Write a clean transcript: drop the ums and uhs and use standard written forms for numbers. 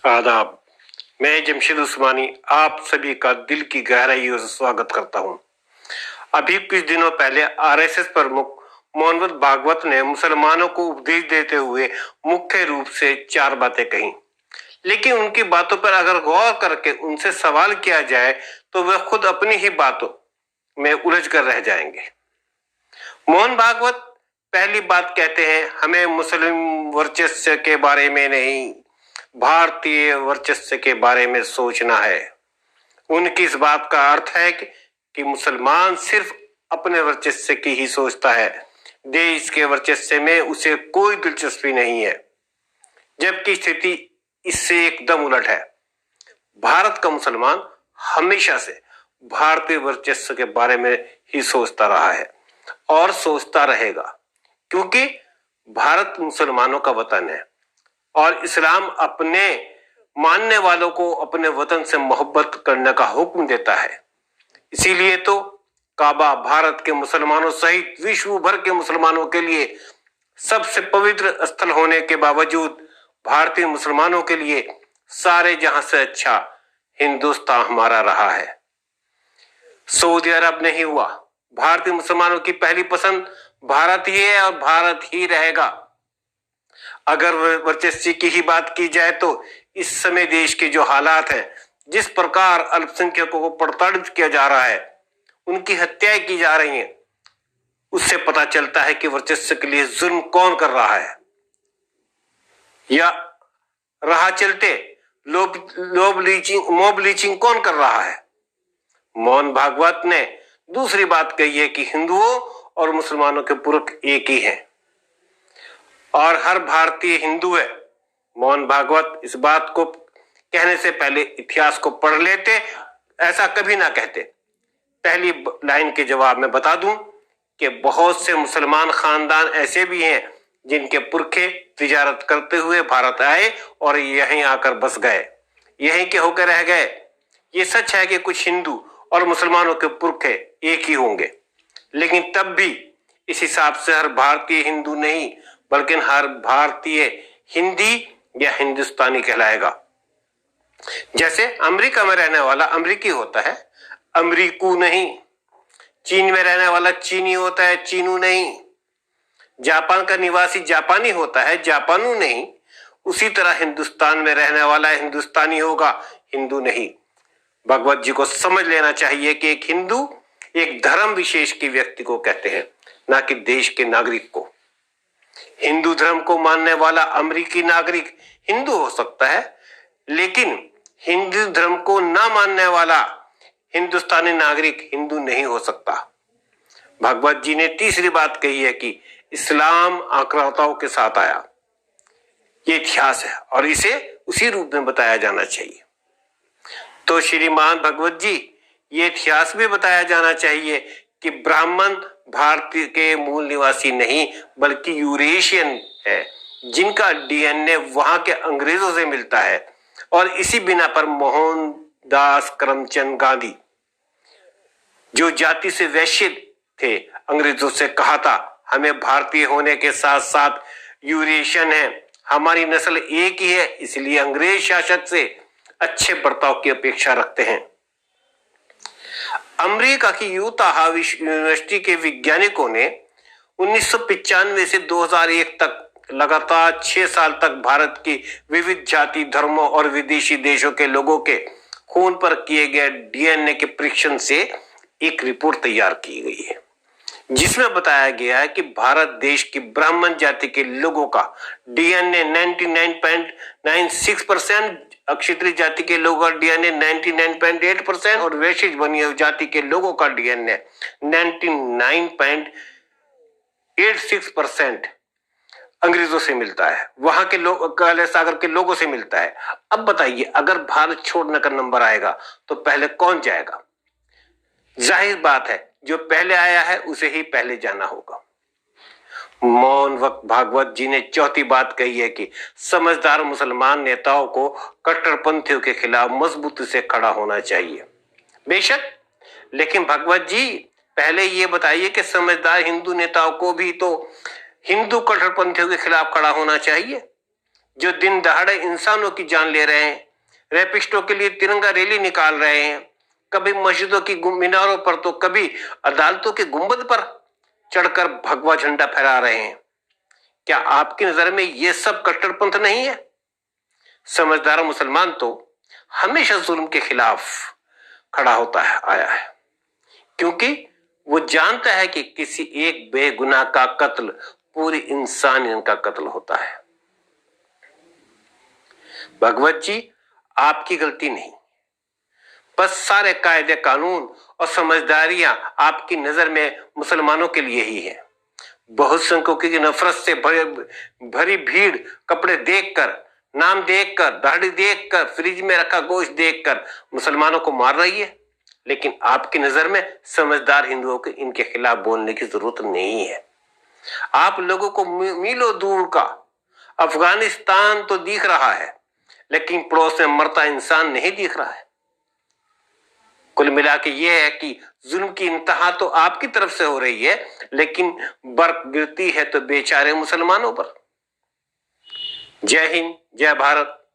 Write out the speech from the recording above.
आदाब। मैं जमशेद उस्मानी आप सभी का दिल की गहराइयों से स्वागत करता हूं। अभी कुछ दिनों पहले आरएसएस प्रमुख मोहन भागवत ने मुसलमानों को उपदेश देते हुए मुख्य रूप से 4 बातें कही, लेकिन उनकी बातों पर अगर गौर करके उनसे सवाल किया जाए तो वे खुद अपनी ही बातों में उलझ कर रह जाएंगे। मोहन भागवत पहली बात कहते हैं, हमें मुस्लिम वर्चस्व के बारे में नहीं, भारतीय वर्चस्व के बारे में सोचना है। उनकी इस बात का अर्थ है कि मुसलमान सिर्फ अपने वर्चस्व की ही सोचता है, देश के वर्चस्व में उसे कोई दिलचस्पी नहीं है, जबकि स्थिति इससे एकदम उलट है। भारत का मुसलमान हमेशा से भारतीय वर्चस्व के बारे में ही सोचता रहा है और सोचता रहेगा, क्योंकि भारत मुसलमानों का वतन है और इस्लाम अपने मानने वालों को अपने वतन से मोहब्बत करने का हुक्म देता है। इसीलिए तो काबा भारत के मुसलमानों सहित विश्व भर के मुसलमानों के लिए सबसे पवित्र स्थल होने के बावजूद भारतीय मुसलमानों के लिए सारे जहां से अच्छा हिंदुस्तान हमारा रहा है। सऊदी अरब नहीं हुआ। भारतीय मुसलमानों की पहली पसंद भारत ही है और भारत ही रहेगा। अगर वर्चस्व की ही बात की जाए तो इस समय देश के जो हालात हैं, जिस प्रकार अल्पसंख्यकों को प्रताड़ित किया जा रहा है, उनकी हत्याएं की जा रही हैं, उससे पता चलता है कि वर्चस्व के लिए जुल्म कौन कर रहा है या राह चलते मॉब लीचिंग कौन कर रहा है। मोहन भागवत ने दूसरी बात कही है कि हिंदुओं और मुसलमानों के पुरख एक ही हैं और हर भारतीय हिंदू है। मोहन भागवत इस बात को कहने से पहले इतिहास को पढ़ लेते, ऐसा कभी ना कहते। पहली लाइन के जवाब में बता दूं कि बहुत से मुसलमान खानदान ऐसे भी हैं जिनके पुरखे तिजारत करते हुए भारत आए और यहीं आकर बस गए, यहीं के होकर रह गए। ये सच है कि कुछ हिंदू और मुसलमानों के पुरखे एक ही होंगे, लेकिन तब भी इस हिसाब से हर भारतीय हिंदू नहीं, बल्कि हर भारतीय हिंदी या हिंदुस्तानी कहलाएगा। जैसे अमेरिका में रहने वाला अमेरिकी होता है, अमरीकू नहीं। चीन में रहने वाला चीनी होता है, चीनू नहीं। जापान का निवासी जापानी होता है, जापानू नहीं। उसी तरह हिंदुस्तान में रहने वाला हिंदुस्तानी होगा, हिंदू नहीं। भगवत जी को समझ लेना चाहिए कि एक हिंदू एक धर्म विशेष के व्यक्ति को कहते हैं, ना कि देश के नागरिक को। हिंदू धर्म को मानने वाला अमेरिकी नागरिक हिंदू हो सकता है, लेकिन हिंदू धर्म को ना मानने वाला हिंदुस्तानी नागरिक हिंदू नहीं हो सकता। भगवत जी ने तीसरी बात कही है कि इस्लाम आक्रांताओं के साथ आया। ये इतिहास है और इसे उसी रूप में बताया जाना चाहिए। तो श्रीमान भगवत जी, ये इतिहास भी बताया जाना चाहिए कि ब्राह्मण भारत के मूल निवासी नहीं बल्कि यूरेशियन है, जिनका डीएनए वहां के अंग्रेजों से मिलता है। और इसी बिना पर मोहनदास करमचंद गांधी, जो जाति से वैश्य थे, अंग्रेजों से कहा था हमें भारतीय होने के साथ साथ यूरेशियन है, हमारी नस्ल एक ही है, इसलिए अंग्रेज शासक से अच्छे बर्ताव की अपेक्षा रखते हैं। अमेरिका की यूटाह यूनिवर्सिटी के वैज्ञानिकों ने 1995 से 2001 तक लगातार 6 साल तक भारत की विविध जाति, धर्मों और विदेशी देशों के लोगों के खून पर किए गए डीएनए के परीक्षण से एक रिपोर्ट तैयार की गई है, जिसमें बताया गया है कि भारत देश की ब्राह्मण जाति के लोगों का डीएनए 99.96%, अक्षत्रिय जाति के लोगों का डीएनए 99.8% और वैश्य बनिया जाति के लोगों का डीएनए 99.86% अंग्रेजों से मिलता है, वहां के लोग काले सागर के लोगों से मिलता है। अब बताइए, अगर भारत छोड़ने का नंबर आएगा तो पहले कौन जाएगा? जाहिर बात है, जो पहले आया है उसे ही पहले जाना होगा। मोहन भागवत जी ने चौथी बात कही है कि समझदार मुसलमान नेताओं को कट्टरपंथियों के खिलाफ मजबूती से खड़ा होना चाहिए। बेशक, लेकिन भगवत जी पहले ये बताइए कि समझदार हिंदू नेताओं को भी तो हिंदू कट्टरपंथियों के खिलाफ खड़ा होना चाहिए। जो दिन दहाड़े इंसानों की जान ले रहे हैं, रेपिस्टों के लिए तिरंगा रैली निकाल रहे हैं, कभी मस्जिदों की मीनारों पर तो कभी अदालतों के गुंबद पर चढ़कर भगवा झंडा फहरा रहे हैं। क्या आपकी नजर में यह सब कट्टरपंथ नहीं है? समझदार मुसलमान तो हमेशा जुल्म के खिलाफ खड़ा होता है आया है, क्योंकि वो जानता है कि किसी एक बेगुनाह का कत्ल पूरी इंसानियत का कत्ल होता है। भगवत जी, आपकी गलती नहीं, बस सारे कायदे कानून और समझदारियां आपकी नजर में मुसलमानों के लिए ही है। बहुसंख्यकों की नफरत से भरी भीड़ कपड़े देखकर, नाम देखकर, दाढ़ी देखकर, फ्रिज में रखा गोश्त देखकर मुसलमानों को मार रही है, लेकिन आपकी नजर में समझदार हिंदुओं को इनके खिलाफ बोलने की जरूरत नहीं है। आप लोगों को मीलों दूर का अफगानिस्तान तो दिख रहा है, लेकिन पड़ोस में मरता इंसान नहीं दिख रहा है। कुल मिला के यह है कि जुल्म की इंतहा तो आपकी तरफ से हो रही है, लेकिन बर्फ गिरती है तो बेचारे मुसलमानों पर। जय हिंद, जय भारत।